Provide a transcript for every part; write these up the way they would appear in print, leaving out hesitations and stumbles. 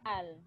Al.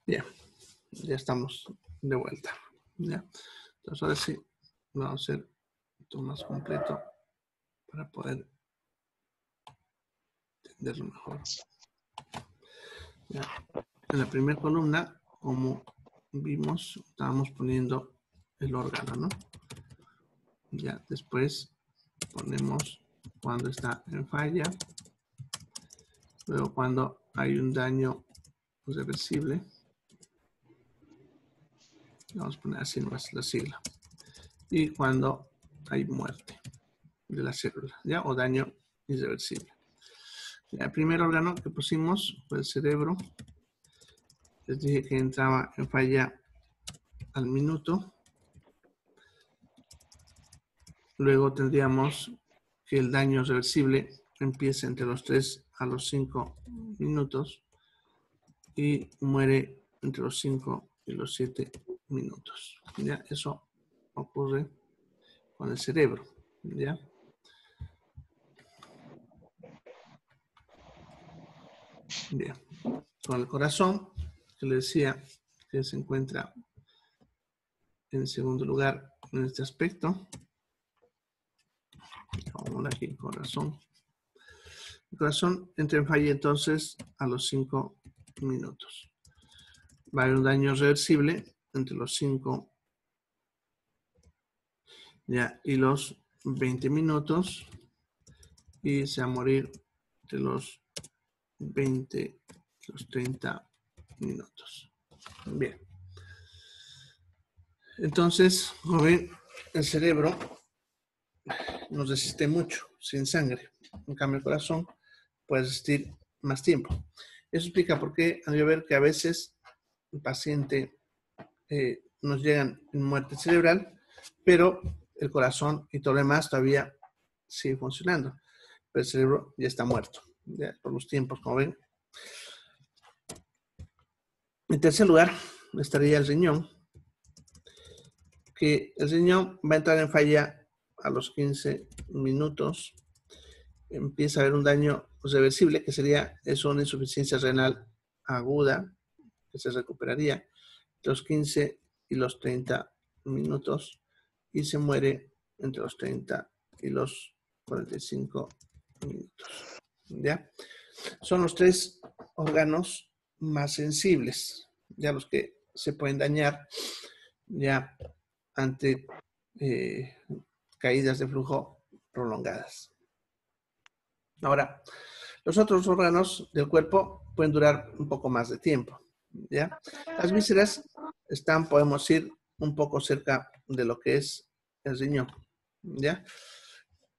Bien, ya estamos de vuelta. ¿Ya? Entonces ahora sí, vamos a hacer esto más completo para poder entenderlo mejor. ¿Ya? En la primera columna, como vimos, estábamos poniendo el órgano, ¿no? Ya, después ponemos cuando está en falla, luego cuando hay un daño reversible, vamos a poner así nomás la sigla, y cuando hay muerte de la célula, ¿ya? O daño irreversible. Ya, el primer órgano que pusimos fue el cerebro. Les dije que entraba en falla al minuto. Luego tendríamos que el daño reversible empieza entre los 3 a los 5 minutos y muere entre los 5 y los 7 minutos. ¿Ya? Eso ocurre con el cerebro. ¿Ya? Bien. Con el corazón, que le decía que se encuentra en segundo lugar en este aspecto. Vamos a aquí, corazón. El corazón entra en falla entonces a los 5 minutos. Va a haber un daño reversible entre los 5 y los 20 minutos y se va a morir entre los 20 y los 30 minutos. Bien. Entonces, como ven, el cerebro nos resiste mucho sin sangre. En cambio, el corazón puede resistir más tiempo. Eso explica por qué han de ver que a veces el paciente nos llegan en muerte cerebral, pero el corazón y todo lo demás todavía sigue funcionando. Pero el cerebro ya está muerto, ya por los tiempos, como ven. En tercer lugar estaría el riñón, que el riñón va a entrar en falla a los 15 minutos. Empieza a haber un daño reversible, que sería eso, una insuficiencia renal aguda, que se recuperaría los 15 y los 30 minutos y se muere entre los 30 y los 45 minutos. ¿Ya? Son los 3 órganos más sensibles, ya los que se pueden dañar ya ante caídas de flujo prolongadas. Ahora, los otros órganos del cuerpo pueden durar un poco más de tiempo, ¿ya? Las vísceras están, podemos ir un poco cerca de lo que es el riñón, ¿ya?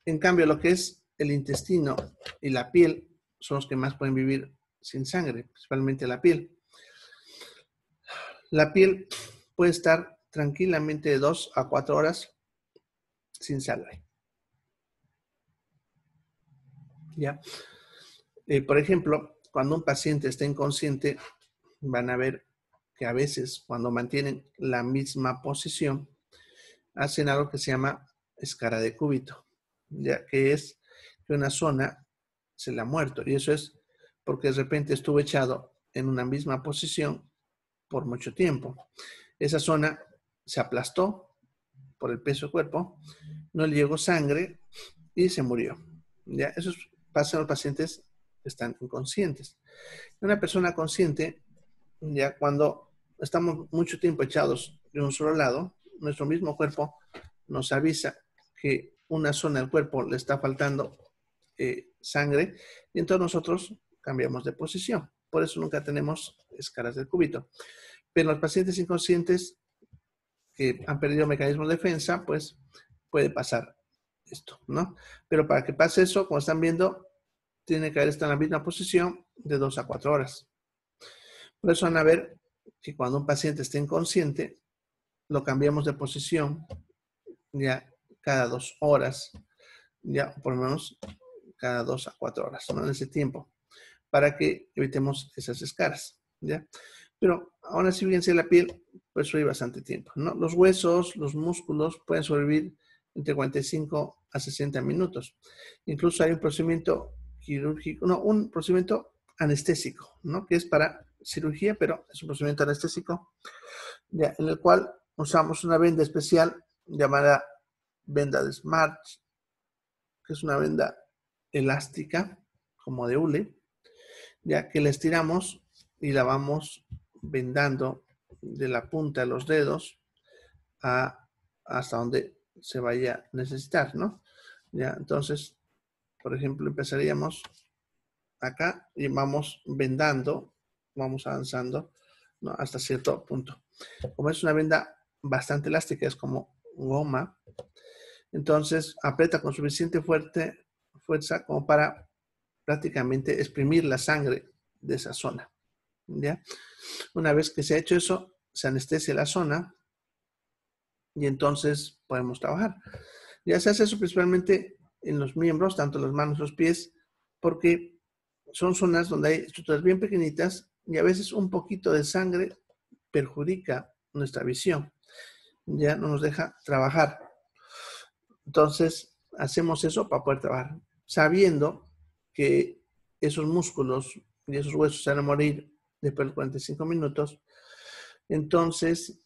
En cambio, lo que es el intestino y la piel son los que más pueden vivir sin sangre, principalmente la piel. La piel puede estar tranquilamente de 2 a 4 horas sin sangre. ¿Ya? Por ejemplo, cuando un paciente está inconsciente, van a ver que a veces cuando mantienen la misma posición, hacen algo que se llama escara de cúbito, ya que es que una zona se le ha muerto. Y eso es porque de repente estuvo echado en una misma posición por mucho tiempo. Esa zona se aplastó por el peso del cuerpo, no le llegó sangre y se murió. ¿Ya? Eso pasa en los pacientes que están inconscientes. Una persona consciente, ya cuando estamos mucho tiempo echados de un solo lado, nuestro mismo cuerpo nos avisa que una zona del cuerpo le está faltando sangre y entonces nosotros cambiamos de posición. Por eso nunca tenemos escalas del cúbito. Pero los pacientes inconscientes que han perdido mecanismos de defensa, pues puede pasar esto, ¿no? Pero para que pase eso, como están viendo, tiene que haber estado en la misma posición de 2 a 4 horas. Por eso van a ver que cuando un paciente esté inconsciente, lo cambiamos de posición ya cada 2 horas, ya por lo menos cada 2 a 4 horas, ¿no? En ese tiempo, para que evitemos esas escaras, ¿ya? Pero aún así, fíjense, la piel puede sobrevivir bastante tiempo, ¿no? Los huesos, los músculos pueden sobrevivir entre 45 a 60 minutos. Incluso hay un procedimiento quirúrgico, no, un procedimiento anestésico, ¿no? Que es para cirugía, pero es un procedimiento anestésico, ya, en el cual usamos una venda especial llamada venda de Smart, que es una venda elástica, como de hule, ya que la estiramos y la vamos vendando de la punta de los dedos hasta donde se vaya a necesitar, ¿no? Ya, entonces, por ejemplo, empezaríamos acá y vamos vendando, vamos avanzando, ¿no? Hasta cierto punto. Como es una venda bastante elástica, es como goma, entonces aprieta con suficiente fuerza como para prácticamente exprimir la sangre de esa zona, ¿ya? Una vez que se ha hecho eso, se anestesia la zona y entonces podemos trabajar. Ya se hace eso principalmente en los miembros, tanto las manos, los pies, porque son zonas donde hay estructuras bien pequeñitas y a veces un poquito de sangre perjudica nuestra visión, ya no nos deja trabajar. Entonces, hacemos eso para poder trabajar, sabiendo que esos músculos y esos huesos se van a morir después de 45 minutos, entonces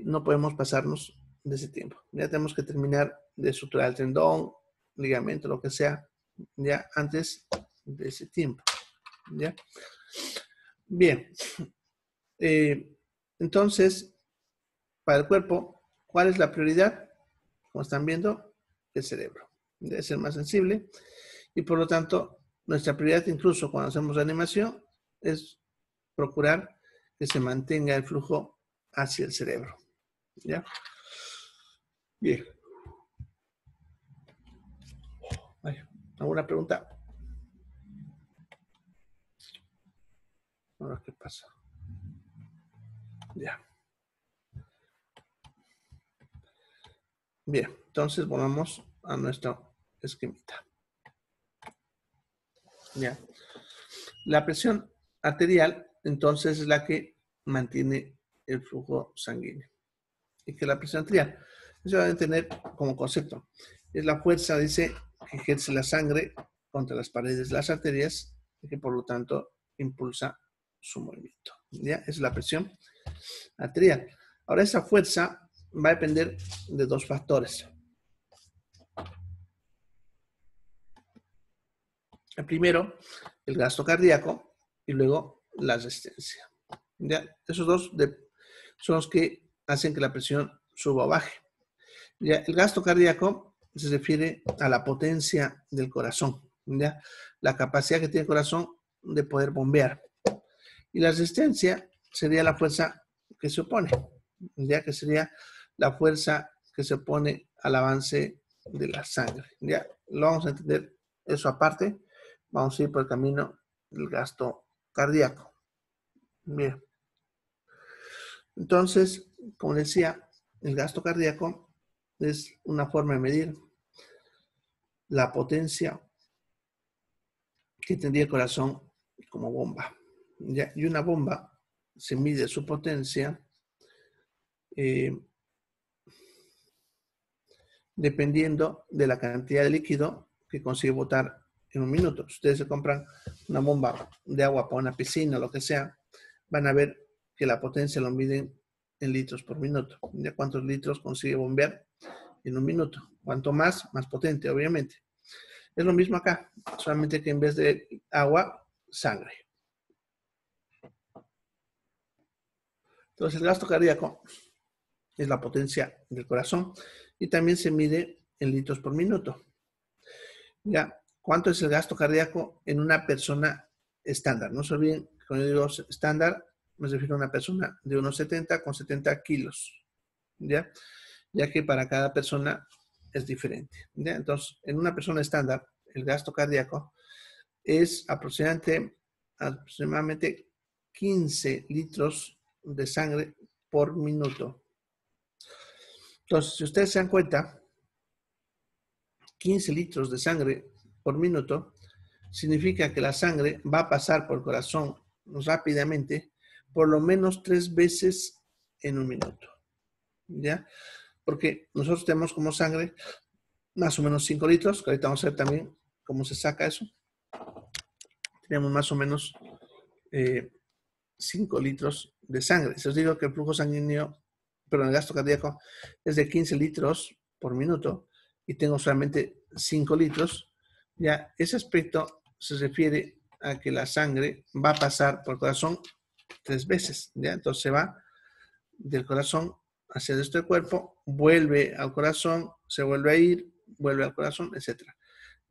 no podemos pasarnos de ese tiempo. Ya tenemos que terminar de suturar el tendón, ligamento, lo que sea, ya antes de ese tiempo. ¿Ya? Bien. Entonces, para el cuerpo, ¿cuál es la prioridad? Como están viendo, el cerebro. Debe ser más sensible y por lo tanto, nuestra prioridad incluso cuando hacemos reanimación es procurar que se mantenga el flujo hacia el cerebro. ¿Ya? Bien. ¿Alguna pregunta? Ahora, ¿qué pasa? Ya. Bien, entonces volvamos a nuestro esquemita. Ya. La presión arterial, entonces, es la que mantiene el flujo sanguíneo. Y que la presión arterial, eso deben tener como concepto, es la fuerza, dice, que ejerce la sangre contra las paredes de las arterias y que por lo tanto impulsa su movimiento. ¿Ya? Es la presión arterial. Ahora, esa fuerza va a depender de dos factores. El primero, el gasto cardíaco y luego la resistencia. ¿Ya? Esos dos son los que hacen que la presión suba o baje. ¿Ya? El gasto cardíaco se refiere a la potencia del corazón, ¿ya? La capacidad que tiene el corazón de poder bombear. Y la resistencia sería la fuerza que se opone, ¿ya? Que sería la fuerza que se opone al avance de la sangre. ¿Ya? Lo vamos a entender eso aparte. Vamos a ir por el camino del gasto cardíaco. Bien. Entonces, como decía, el gasto cardíaco es una forma de medir la potencia que tendría el corazón como bomba. ¿Ya? Y una bomba se mide su potencia dependiendo de la cantidad de líquido que consigue botar en un minuto. Si ustedes se compran una bomba de agua para una piscina o lo que sea, van a ver que la potencia lo miden en litros por minuto. ¿Ya cuántos litros consigue bombear en un minuto? Cuanto más, más potente, obviamente. Es lo mismo acá, solamente que en vez de agua, sangre. Entonces, el gasto cardíaco es la potencia del corazón y también se mide en litros por minuto. Ya, ¿cuánto es el gasto cardíaco en una persona estándar? No se olviden, cuando yo digo estándar, me refiero a una persona de unos 70 con 70 kilos, ¿ya? Ya que para cada persona es diferente, ¿ya? Entonces, en una persona estándar, el gasto cardíaco es aproximadamente 15 litros de sangre por minuto. Entonces, si ustedes se dan cuenta, 15 litros de sangre por minuto significa que la sangre va a pasar por el corazón rápidamente por lo menos 3 veces en un minuto, ¿ya? Porque nosotros tenemos como sangre más o menos 5 litros, que ahorita vamos a ver también cómo se saca eso. Tenemos más o menos 5 litros de sangre. Si os digo que el flujo sanguíneo, pero el gasto cardíaco es de 15 litros por minuto y tengo solamente 5 litros, ya ese aspecto se refiere a que la sangre va a pasar por el corazón 3 veces, ¿ya? Entonces se va del corazón hacia el resto del cuerpo, vuelve al corazón, se vuelve a ir, vuelve al corazón, etc.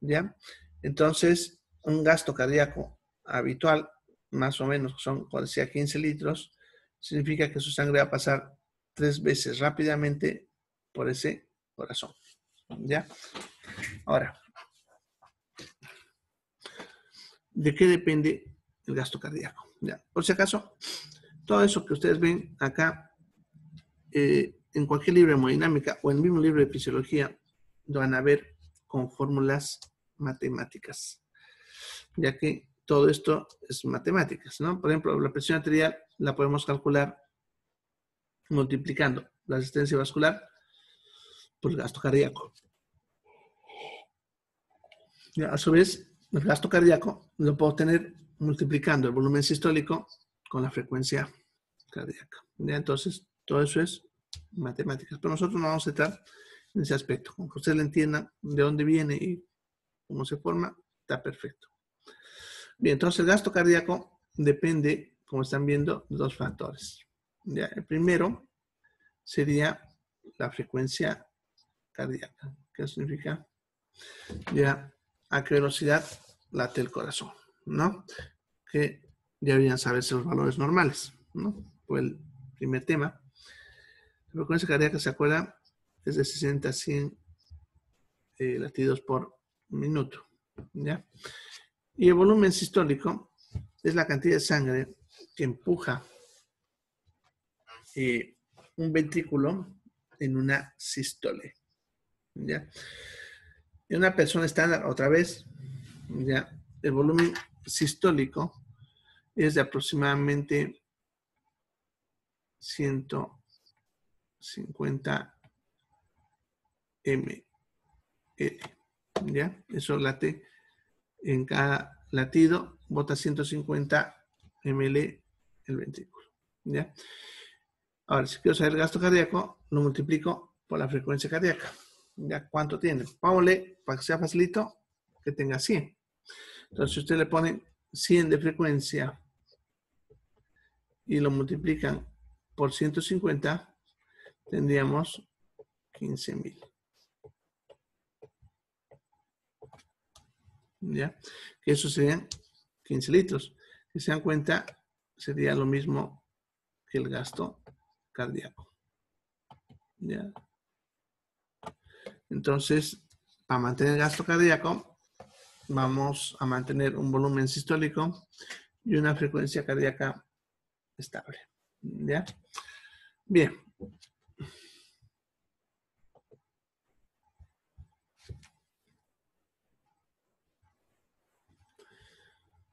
¿Ya? Entonces, un gasto cardíaco habitual, más o menos, son, como decía, 15 litros, significa que su sangre va a pasar 3 veces rápidamente por ese corazón. ¿Ya? Ahora, ¿de qué depende el gasto cardíaco? ¿Ya? Por si acaso, todo eso que ustedes ven acá, en cualquier libro de hemodinámica o en el mismo libro de fisiología, lo van a ver con fórmulas matemáticas, ya que todo esto es matemáticas, ¿no? Por ejemplo, la presión arterial la podemos calcular multiplicando la resistencia vascular por el gasto cardíaco. Ya, a su vez, el gasto cardíaco lo puedo tener multiplicando el volumen sistólico con la frecuencia cardíaca. ¿Ya? Entonces, todo eso es matemáticas. Pero nosotros no vamos a estar en ese aspecto. Con que ustedes le entiendan de dónde viene y cómo se forma, está perfecto. Bien, entonces el gasto cardíaco depende, como están viendo, de 2 factores. ¿Ya? El primero sería la frecuencia cardíaca. ¿Qué significa? Ya, a qué velocidad late el corazón, ¿no? Que ya deberían saberse los valores normales, ¿no? Fue el primer tema. La frecuencia cardíaca, ¿se acuerdan? Es de 60 a 100 latidos por minuto, ¿ya? Y el volumen sistólico es la cantidad de sangre que empuja un ventrículo en una sístole, ¿ya? En una persona estándar, otra vez, ¿ya? El volumen sistólico es de aproximadamente 150 ml, ¿ya? Eso late en cada latido, bota 150 ml el ventrículo, ¿ya? Ahora, si quiero saber el gasto cardíaco, lo multiplico por la frecuencia cardíaca. ¿Ya? ¿Cuánto tiene? Vámonos, para que sea facilito, que tenga 100. Entonces, si usted le pone 100 de frecuencia y lo multiplican por 150, tendríamos 15.000. ¿Ya? Que eso serían 15 litros. Si se dan cuenta, sería lo mismo que el gasto cardíaco. ¿Ya? Entonces, para mantener el gasto cardíaco, vamos a mantener un volumen sistólico y una frecuencia cardíaca estable. ¿Ya? Bien.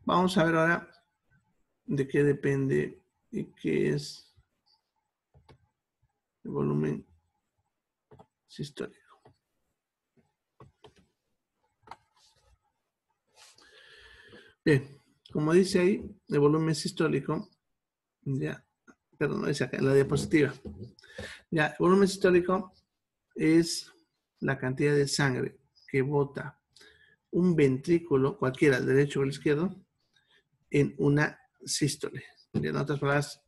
Vamos a ver ahora de qué depende y qué es el volumen sistólico. Bien, como dice ahí, el volumen sistólico, ya, perdón, no dice acá en la diapositiva. Ya, el volumen sistólico es la cantidad de sangre que bota un ventrículo, cualquiera, el derecho o el izquierdo, en una sístole. En otras palabras,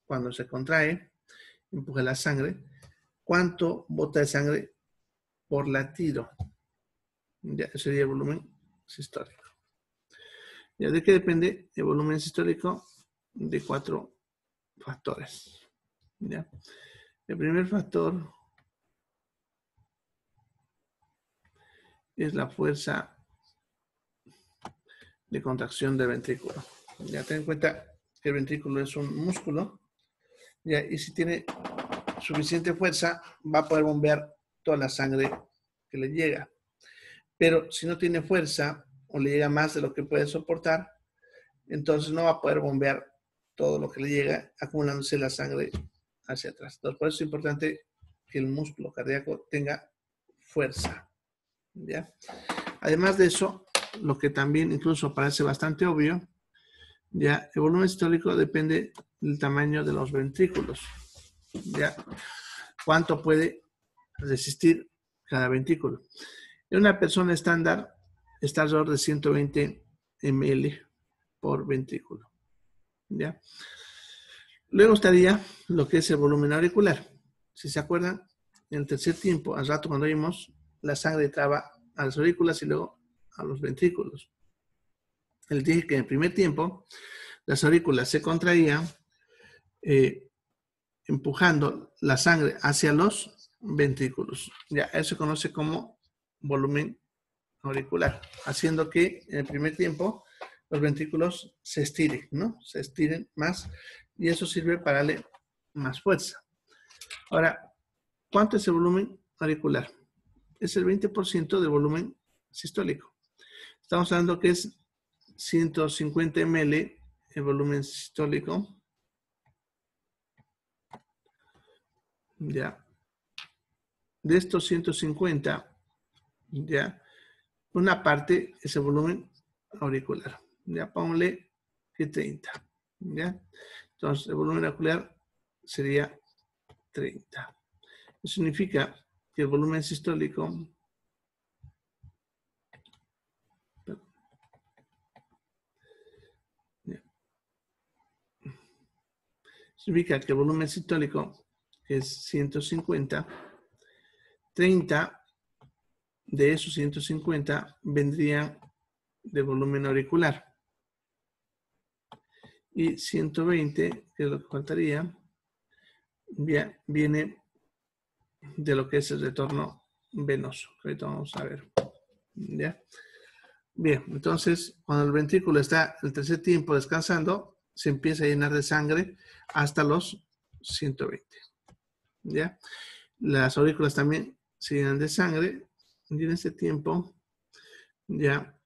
cuando se contrae, empuja la sangre, ¿cuánto bota de sangre por latido? Ya, ese sería el volumen sistólico. ¿Ya de qué depende el volumen sistólico? De 4 factores. ¿Ya? El primer factor es la fuerza de contracción del ventrículo. Ya ten en cuenta que el ventrículo es un músculo, ya, y si tiene suficiente fuerza, va a poder bombear toda la sangre que le llega. Pero si no tiene fuerza o le llega más de lo que puede soportar, entonces no va a poder bombear todo lo que le llega, acumulándose la sangre hacia atrás. Entonces, por eso es importante que el músculo cardíaco tenga fuerza. ¿Ya? Además de eso, lo que también incluso parece bastante obvio, ya, el volumen sistólico depende del tamaño de los ventrículos. ¿Ya? ¿Cuánto puede resistir cada ventrículo? En una persona estándar está alrededor de 120 ml por ventrículo. ¿Ya? Luego estaría lo que es el volumen auricular. Si se acuerdan, en el tercer tiempo, al rato cuando vimos, la sangre entraba a las aurículas y luego a los ventrículos. Les dije que en el primer tiempo las aurículas se contraían empujando la sangre hacia los ventrículos. Ya, eso se conoce como volumen auricular, haciendo que en el primer tiempo los ventrículos se estiren, ¿no? Se estiren más y eso sirve para darle más fuerza. Ahora, ¿cuánto es el volumen auricular? Es el 20% del volumen sistólico. Estamos hablando que es 150 ml el volumen sistólico. Ya. De estos 150, ya, una parte es el volumen auricular. Ya, ponle que 30. ¿Ya? Entonces, el volumen auricular sería 30. Eso significa que el volumen sistólico significa que el volumen sistólico es 150, 30 de esos 150 vendrían de volumen auricular. Y 120, que es lo que faltaría, viene de lo que es el retorno venoso. Ahorita vamos a ver. ¿Ya? Bien, entonces cuando el ventrículo está el tercer tiempo descansando, se empieza a llenar de sangre hasta los 120. ¿Ya? Las aurículas también se llenan de sangre y en ese tiempo ya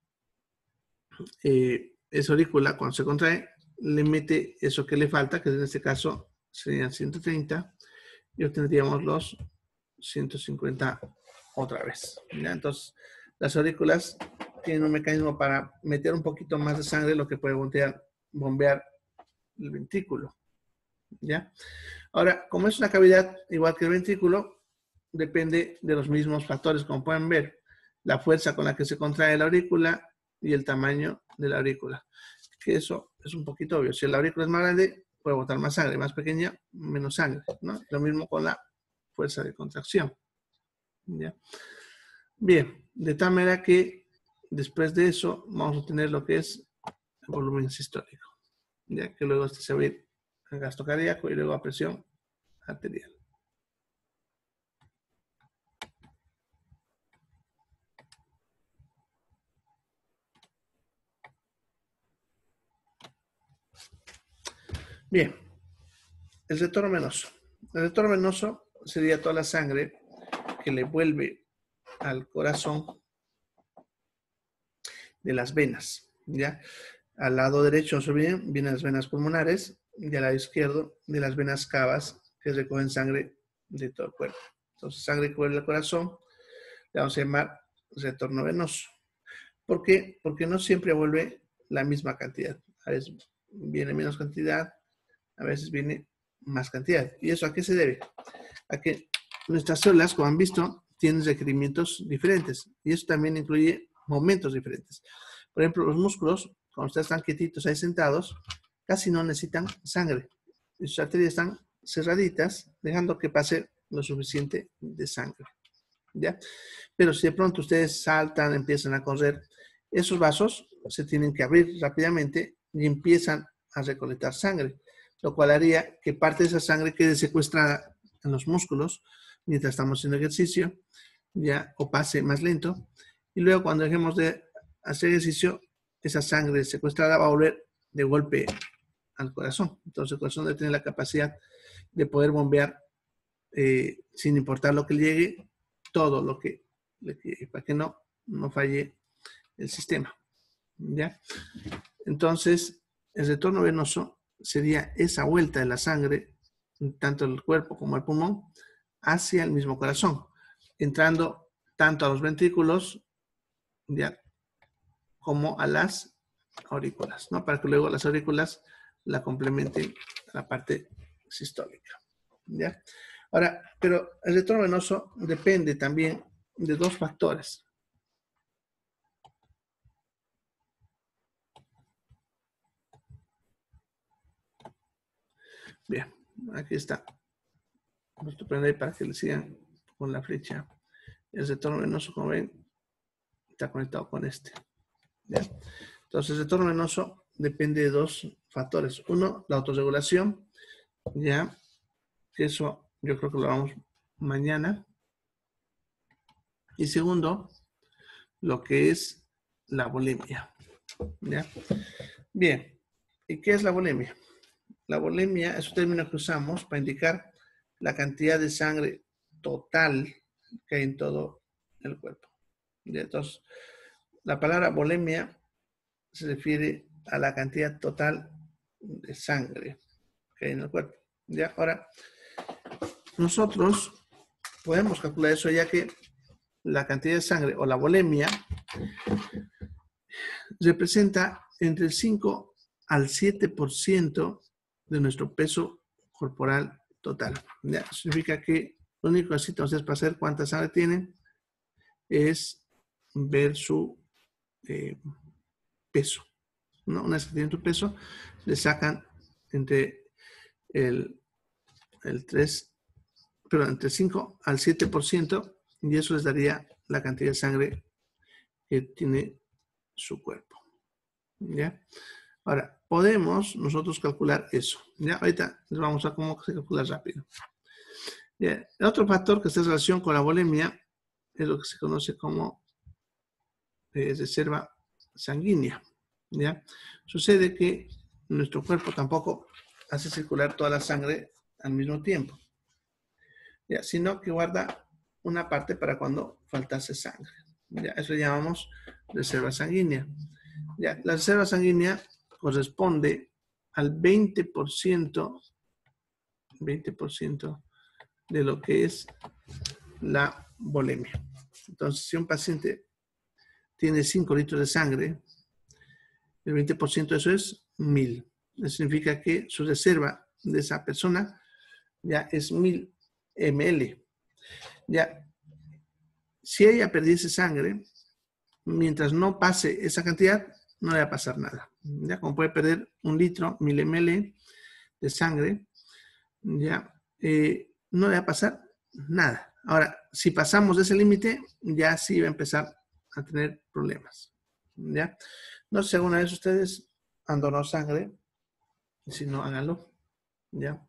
esa aurícula cuando se contrae le mete eso que le falta, que en este caso serían 130 y obtendríamos los 150 otra vez. ¿Ya? Entonces las aurículas tienen un mecanismo para meter un poquito más de sangre, lo que puede bombear el ventrículo. ¿Ya? Ahora, como es una cavidad igual que el ventrículo, depende de los mismos factores, como pueden ver, la fuerza con la que se contrae la aurícula y el tamaño de la aurícula. Que eso es un poquito obvio. Si la aurícula es más grande, puede botar más sangre, más pequeña, menos sangre, ¿no? Lo mismo con la fuerza de contracción. ¿Ya? Bien, de tal manera que después de eso vamos a tener lo que es el volumen sistólico, ya que luego se va a ir a gasto cardíaco y luego a presión arterial. Bien, el retorno venoso. El retorno venoso sería toda la sangre que le vuelve al corazón de las venas, ¿ya? Al lado derecho, vienen las venas pulmonares y al lado izquierdo de las venas cavas que recogen sangre de todo el cuerpo. Entonces, sangre que vuelve al corazón le vamos a llamar retorno venoso. ¿Por qué? Porque no siempre vuelve la misma cantidad. A veces viene menos cantidad, a veces viene más cantidad. ¿Y eso a qué se debe? A que nuestras células, como han visto, tienen requerimientos diferentes. Y eso también incluye momentos diferentes. Por ejemplo, los músculos, cuando ustedes están quietitos ahí sentados, casi no necesitan sangre. Y sus arterias están cerraditas, dejando que pase lo suficiente de sangre. ¿Ya? Pero si de pronto ustedes saltan, empiezan a correr, esos vasos se tienen que abrir rápidamente y empiezan a recolectar sangre, lo cual haría que parte de esa sangre quede secuestrada en los músculos mientras estamos haciendo ejercicio, ya, o pase más lento, y luego cuando dejemos de hacer ejercicio, esa sangre secuestrada va a volver de golpe al corazón. Entonces el corazón debe tener la capacidad de poder bombear sin importar lo que le llegue, todo lo que le llegue, para que no falle el sistema. ¿Ya? Entonces, el retorno venoso sería esa vuelta de la sangre, tanto el cuerpo como el pulmón, hacia el mismo corazón, entrando tanto a los ventrículos, ¿ya?, como a las aurículas, ¿no? Para que luego las aurículas la complementen a la parte sistólica, ¿ya? Ahora, pero el retorno venoso depende también de dos factores. Bien, aquí está. Vamos a poner ahí para que le sigan con la flecha. El retorno venoso, como ven, está conectado con este. ¿Ya? Entonces, el retorno venoso depende de dos factores. Uno, la autorregulación, ¿ya? Eso yo creo que lo vamos mañana. Y segundo, lo que es la volemia. ¿Ya? Bien, ¿y qué es la volemia? La volemia es un término que usamos para indicar la cantidad de sangre total que hay en todo el cuerpo. ¿Ya? Entonces, la palabra volemia se refiere a la cantidad total de sangre que hay en el cuerpo. ¿Ya? Ahora, nosotros podemos calcular eso, ya que la cantidad de sangre o la volemia representa entre el 5 al 7% de nuestro peso corporal total. ¿Ya? Significa que lo único que necesitan ustedes para saber cuánta sangre tienen es ver su peso, ¿no? Una vez que tienen tu peso, le sacan entre el 5 al 7%, y eso les daría la cantidad de sangre que tiene su cuerpo. ¿Ya? Ahora, podemos nosotros calcular eso. ¿Ya? Ahorita les vamos a cómo se calcula rápido. ¿Ya? El otro factor que está en relación con la volemia es lo que se conoce como reserva sanguínea. ¿Ya? Sucede que nuestro cuerpo tampoco hace circular toda la sangre al mismo tiempo, ¿ya?, sino que guarda una parte para cuando faltase sangre. ¿Ya? Eso le llamamos reserva sanguínea. ¿Ya? La reserva sanguínea corresponde al 20% de lo que es la volemia. Entonces, si un paciente tiene 5 litros de sangre, el 20% de eso es 1000. Eso significa que su reserva de esa persona ya es 1000 ml. Ya, si ella perdiese sangre, mientras no pase esa cantidad, no le va a pasar nada. Ya, como puede perder 1 litro, 1000 ml de sangre, ya, no le va a pasar nada. Ahora, si pasamos de ese límite, ya sí va a empezar a tener problemas. ¿Ya? No sé si alguna vez ustedes han donado sangre, si no, háganlo. ¿Ya?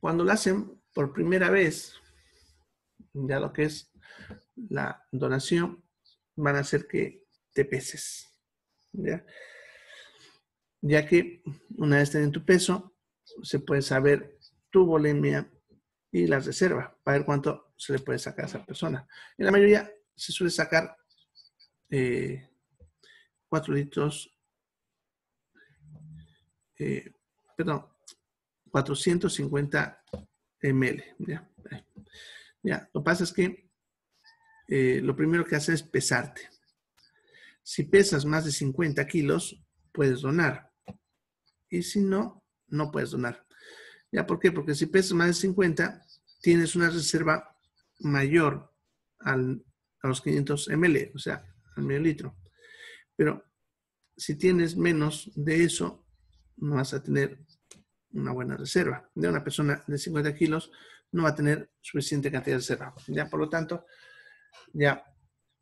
Cuando lo hacen por primera vez, ya lo que es la donación, van a hacer que te peses. ¿Ya? Ya que una vez teniendo tu peso, se puede saber tu volemia y la reserva, para ver cuánto se le puede sacar a esa persona. En la mayoría se suele sacar 4 litros, 450 ml. ¿Ya? Ya. Lo que pasa es que lo primero que hace es pesarte. Si pesas más de 50 kilos, puedes donar. Y si no, no puedes donar. ¿Ya? ¿Por qué? Porque si pesas más de 50, tienes una reserva mayor a los 500 ml, o sea, al medio litro. Pero si tienes menos de eso, no vas a tener una buena reserva. De una persona de 50 kilos no va a tener suficiente cantidad de reserva. Ya, por lo tanto, ya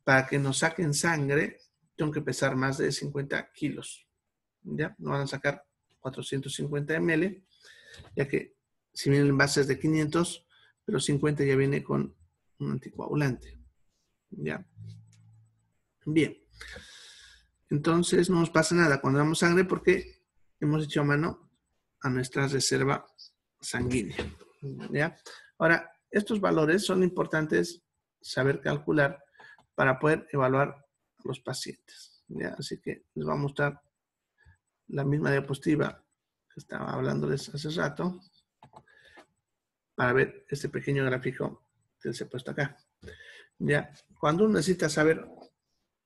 para que nos saquen sangre, tengo que pesar más de 50 kilos. Ya, nos van a sacar 450 ml, ya que si bien el envase es de 500, pero 50 ya viene con un anticoagulante. Ya. Bien. Entonces no nos pasa nada cuando damos sangre porque hemos hecho a mano a nuestra reserva sanguínea. ¿Ya? Ahora, estos valores son importantes saber calcular para poder evaluar a los pacientes. ¿Ya? Así que les voy a mostrar la misma diapositiva que estaba hablándoles hace rato para ver este pequeño gráfico que les he puesto acá. ¿Ya? Cuando uno necesita saber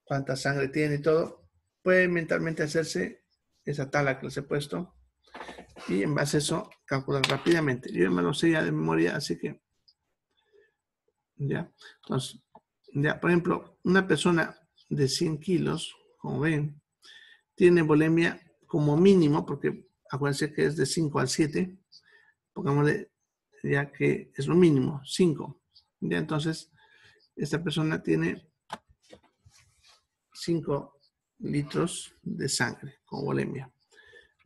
cuánta sangre tiene y todo, puede mentalmente hacerse esa tabla que les he puesto y en base a eso calcular rápidamente. Yo me lo sé ya de memoria, así que ya. Entonces, ya, por ejemplo, una persona de 100 kilos, como ven, tiene volemia como mínimo, porque acuérdense que es de 5 al 7, pongámosle ya que es lo mínimo, 5. Ya, entonces, esta persona tiene 5 litros de sangre con volemia.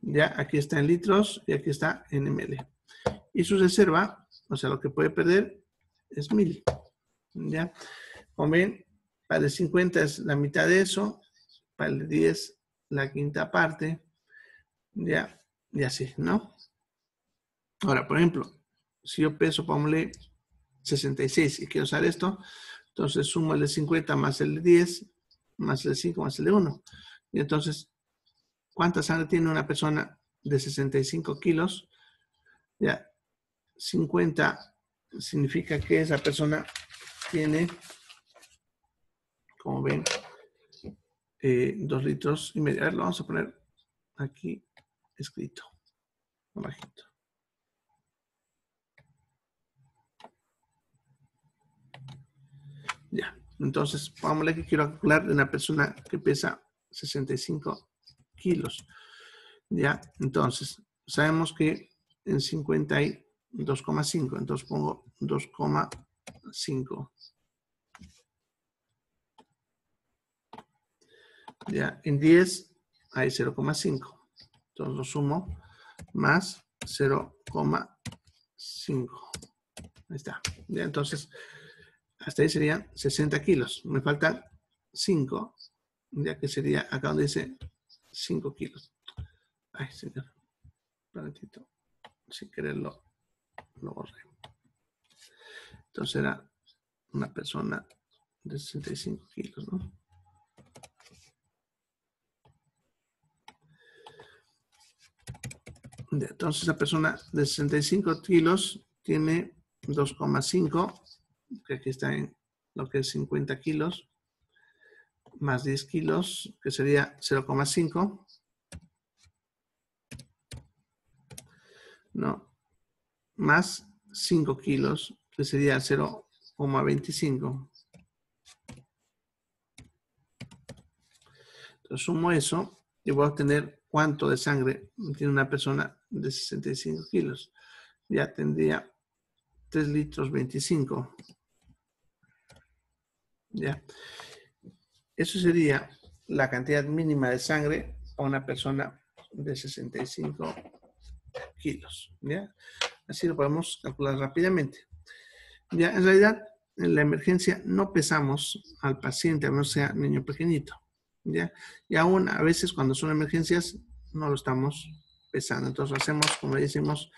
Ya aquí está en litros y aquí está en ml. Y su reserva, o sea, lo que puede perder es 1000. ¿Ya? Como ven, para el 50 es la mitad de eso, para el 10 la quinta parte, ya, y así, ¿no? Ahora, por ejemplo, si yo peso, pongámosle 66 y quiero usar esto, entonces sumo el de 50 más el de 10, más el de 5, más el de 1. Y entonces, ¿cuánta sangre tiene una persona de 65 kilos? Ya, 50 significa que esa persona tiene, como ven, 2 litros y medio. A ver, lo vamos a poner aquí escrito, abajito. Ya, entonces, vámonos que quiero calcular de una persona que pesa 65 kilos. Ya, entonces, sabemos que en 50 hay 2,5, entonces pongo 2,5. Ya, en 10 hay 0,5. Entonces lo sumo más 0,5. Ahí está. Ya, entonces, hasta ahí serían 60 kilos. Me faltan 5, ya que sería acá donde dice 5 kilos. Ay, señor. Un ratito. Sin quererlo, lo borré. Entonces era una persona de 65 kilos, ¿no? Entonces, esa persona de 65 kilos tiene 2,5, que aquí está en lo que es 50 kilos, más 10 kilos, que sería 0,5, ¿no? Más 5 kilos, que sería 0,25. Entonces, sumo eso y voy a obtener cuánto de sangre tiene una persona de 65 kilos. Ya tendría 3 litros 25. ¿Ya? Eso sería la cantidad mínima de sangre a una persona de 65 kilos. ¿Ya? Así lo podemos calcular rápidamente. Ya, en realidad, en la emergencia no pesamos al paciente, a menos sea niño pequeñito. ¿Ya? Y aún a veces cuando son emergencias no lo estamos pesando. Entonces hacemos, como decimos,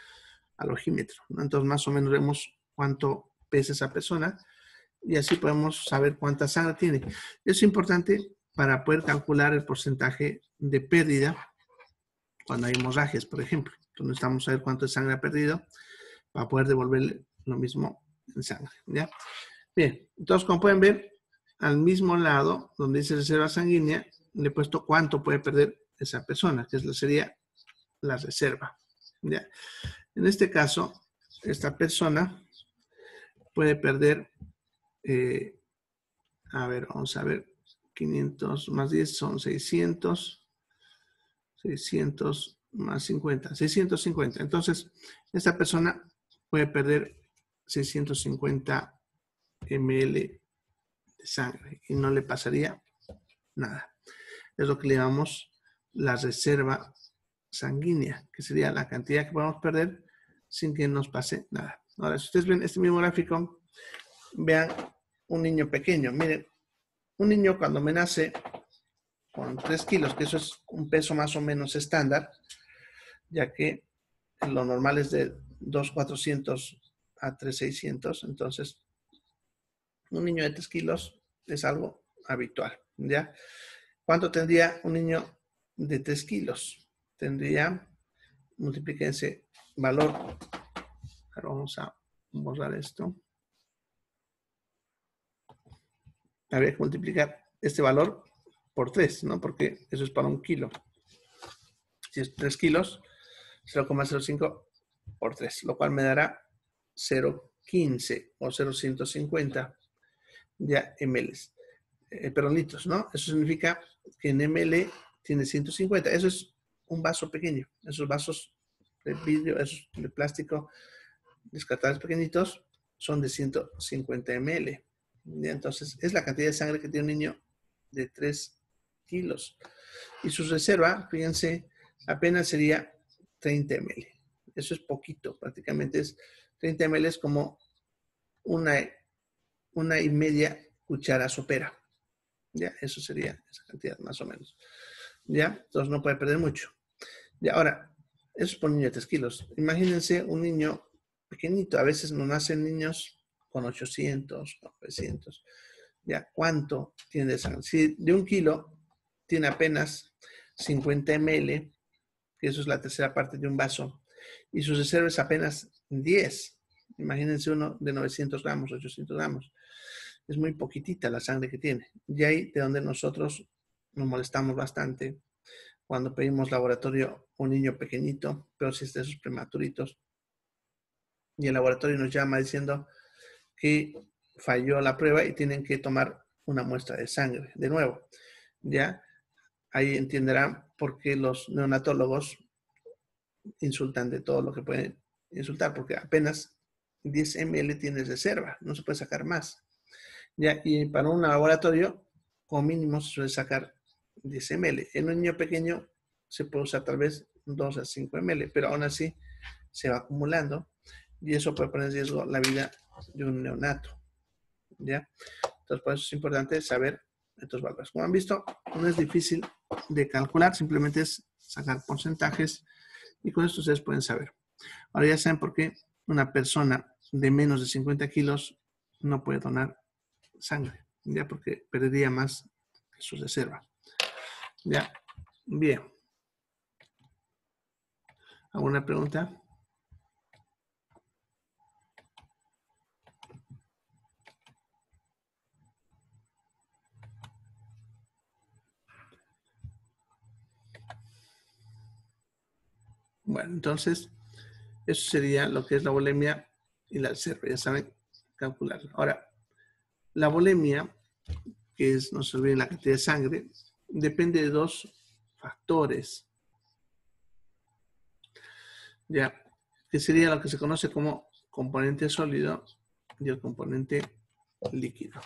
al ojímetro, ¿no? Entonces más o menos vemos cuánto pesa esa persona y así podemos saber cuánta sangre tiene. Eso es importante para poder calcular el porcentaje de pérdida cuando hay hemorragias, por ejemplo. Entonces necesitamos saber cuánto de sangre ha perdido para poder devolverle lo mismo en sangre. ¿Ya? Bien, entonces como pueden ver, al mismo lado donde dice reserva sanguínea, le he puesto cuánto puede perder esa persona, que sería la reserva. ¿Ya? En este caso, esta persona puede perder A ver, vamos a ver. 500 más 10 son 600. 600 más 50. 650. Entonces, esta persona puede perder 650 ml de sangre y no le pasaría nada. Es lo que le llamamos la reserva sanguínea, que sería la cantidad que podemos perder sin que nos pase nada. Ahora, si ustedes ven este mismo gráfico, vean un niño pequeño. Miren, un niño cuando me nace con 3 kilos, que eso es un peso más o menos estándar, ya que lo normal es de 2,400 a 3,600. Entonces, un niño de 3 kilos es algo habitual, ¿ya? ¿Cuánto tendría un niño de 3 kilos? Tendría, multipliquen ese valor. Ahora vamos a borrar esto. Habría que multiplicar este valor por 3, ¿no? Porque eso es para 1 kilo. Si es 3 kilos, 0,05 por 3, lo cual me dará 0,15 o 0,150 ya ml. Perdón, litros, ¿no? Eso significa que en ml tiene 150. Eso es un vaso pequeño. Esos vasos de vidrio, esos de plástico descartables pequeñitos son de 150 ml. Entonces, es la cantidad de sangre que tiene un niño de 3 kilos. Y su reserva, fíjense, apenas sería 30 ml. Eso es poquito, prácticamente es 30 ml, es como una y media cuchara sopera. Ya, eso sería esa cantidad más o menos. Ya, entonces no puede perder mucho. Ya, ahora, eso es por un niño de 3 kilos. Imagínense un niño pequeñito, a veces nos nacen niños con 800, con 900. Ya, ¿cuánto tiene de sangre? Si de 1 kilo tiene apenas 50 ml, que eso es la tercera parte de un vaso, y su reserva es apenas 10. Imagínense uno de 900 gramos, 800 gramos. Es muy poquitita la sangre que tiene. Y ahí de donde nosotros nos molestamos bastante cuando pedimos laboratorio un niño pequeñito, pero si es de esos prematuritos, y el laboratorio nos llama diciendo que falló la prueba y tienen que tomar una muestra de sangre de nuevo. Ya ahí entenderán por qué los neonatólogos insultan de todo lo que pueden insultar, porque apenas 10 ml tiene reserva, no se puede sacar más. Ya, y para un laboratorio, como mínimo se suele sacar 10 ml. En un niño pequeño se puede usar tal vez 2 a 5 ml, pero aún así se va acumulando y eso puede poner en riesgo la vida de un neonato. ¿Ya? Entonces, por eso es importante saber estos valores. Como han visto, no es difícil de calcular, simplemente es sacar porcentajes y con esto ustedes pueden saber. Ahora ya saben por qué una persona de menos de 50 kilos no puede donar sangre, ya, porque perdería más que su reserva. Ya, bien. ¿Alguna pregunta? Bueno, entonces, eso sería lo que es la bulimia y la reserva. Ya saben calcularlo. Ahora, la bulimia, que es, no se olviden, la cantidad de sangre, depende de dos factores. Ya, que sería lo que se conoce como componente sólido y el componente líquido.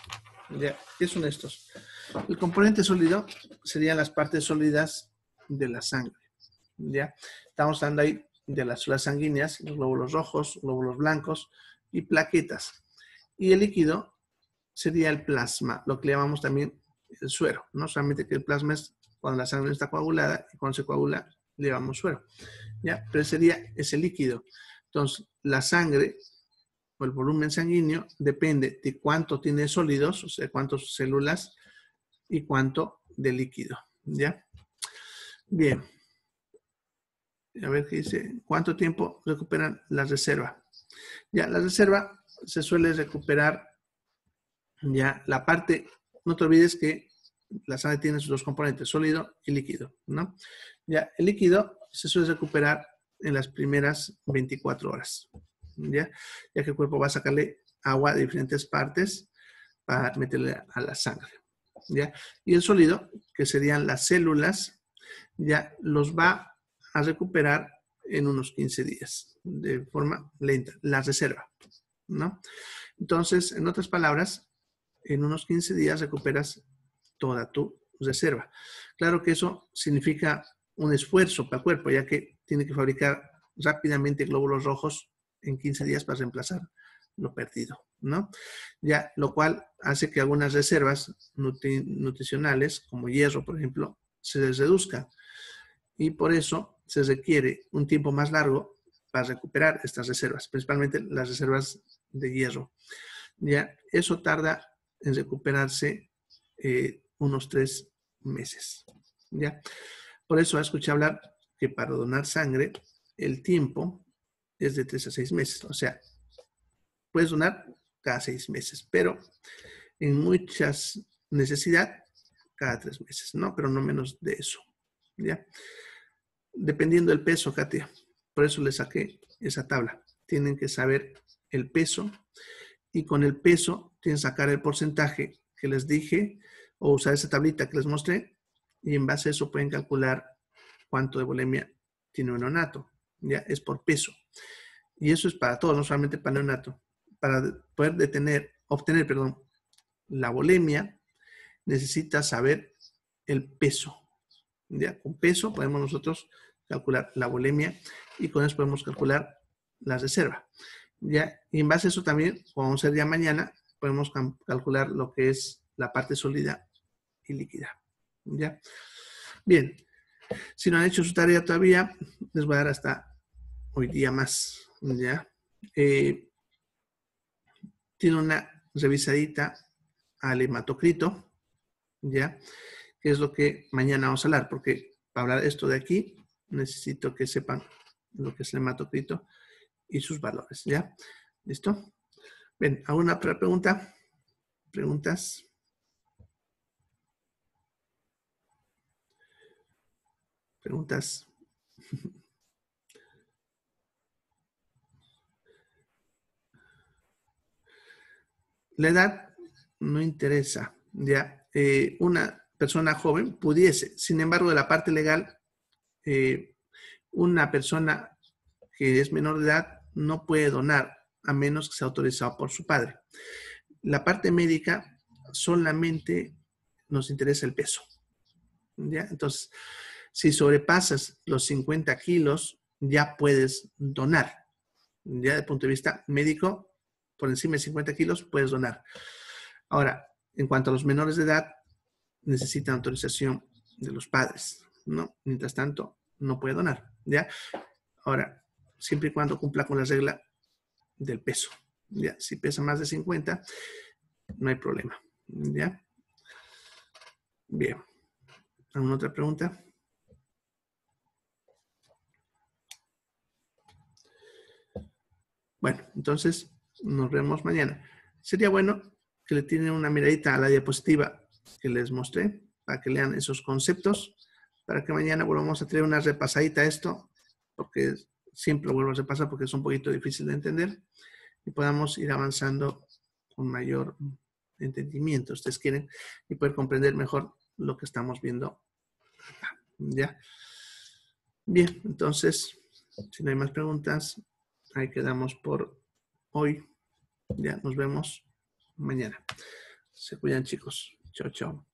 Ya, ¿qué son estos? El componente sólido serían las partes sólidas de la sangre. Ya, estamos hablando ahí de las células sanguíneas, los glóbulos rojos, glóbulos blancos y plaquetas. Y el líquido sería el plasma, lo que le llamamos también el suero. No solamente que el plasma es cuando la sangre está coagulada y cuando se coagula le llamamos suero. ¿Ya? Pero sería ese líquido. Entonces, la sangre o el volumen sanguíneo depende de cuánto tiene sólidos, o sea, cuántas células y cuánto de líquido. ¿Ya? Bien. A ver qué dice. ¿Cuánto tiempo recuperan la reserva? Ya, la reserva se suele recuperar ya la parte, no te olvides que la sangre tiene sus dos componentes, sólido y líquido, ¿no? Ya, el líquido se suele recuperar en las primeras 24 horas, ¿ya? Ya que el cuerpo va a sacarle agua de diferentes partes para meterle a la sangre, ¿ya? Y el sólido, que serían las células, ya los va a recuperar en unos 15 días, de forma lenta, la reserva, ¿no? Entonces, en otras palabras, en unos 15 días recuperas toda tu reserva. Claro que eso significa un esfuerzo para el cuerpo, ya que tiene que fabricar rápidamente glóbulos rojos en 15 días para reemplazar lo perdido, ¿no? Ya, lo cual hace que algunas reservas nutricionales, como hierro, por ejemplo, se les reduzcan. Y por eso se requiere un tiempo más largo para recuperar estas reservas, principalmente las reservas de hierro. Ya, eso tarda en recuperarse unos 3 meses. ¿Ya? Por eso escuché hablar que para donar sangre el tiempo es de 3 a 6 meses. O sea, puedes donar cada 6 meses, pero en muchas necesidades cada 3 meses, ¿no? Pero no menos de eso. ¿Ya? Dependiendo del peso, Katia. Por eso le saqué esa tabla. Tienen que saber el peso y con el peso tienen que sacar el porcentaje que les dije o usar esa tablita que les mostré y en base a eso pueden calcular cuánto de bulimia tiene un neonato. Ya es por peso. Y eso es para todos, no solamente para neonato. Para poder obtener la bulimia necesita saber el peso. ¿Ya? Con peso podemos nosotros calcular la bulimia y con eso podemos calcular la reserva. ¿Ya? Y en base a eso también, como vamos a hacer ya mañana, podemos calcular lo que es la parte sólida y líquida. ¿Ya? Bien, si no han hecho su tarea todavía, les voy a dar hasta hoy día más. ¿Ya? Tiene una revisadita al hematocrito, ¿ya? Que es lo que mañana vamos a hablar, porque para hablar esto de aquí, necesito que sepan lo que es el hematocrito y sus valores, ¿ya? ¿Listo? Bien, ¿alguna pregunta? ¿Preguntas? ¿Preguntas? La edad no interesa, ¿ya? Una persona joven pudiese, sin embargo, de la parte legal, una persona que es menor de edad no puede donar a menos que sea autorizado por su padre. La parte médica solamente nos interesa el peso, ¿ya? Entonces, si sobrepasas los 50 kilos, ya puedes donar. Ya desde el punto de vista médico, por encima de 50 kilos puedes donar. Ahora, en cuanto a los menores de edad, necesitan autorización de los padres, ¿no? Mientras tanto, no puede donar, ¿ya? Ahora, siempre y cuando cumpla con la regla del peso, ¿ya? Si pesa más de 50, no hay problema, ¿ya? Bien. ¿Alguna otra pregunta? Bueno, entonces nos vemos mañana. Sería bueno que le tienen una miradita a la diapositiva que les mostré para que lean esos conceptos, para que mañana volvamos a tener una repasadita a esto, porque siempre lo vuelvo a repasar porque es un poquito difícil de entender y podamos ir avanzando con mayor entendimiento, ustedes quieren, y poder comprender mejor lo que estamos viendo acá, ¿ya? Bien, entonces, si no hay más preguntas, ahí quedamos por hoy. Ya nos vemos mañana. Se cuidan, chicos. Chao, chao.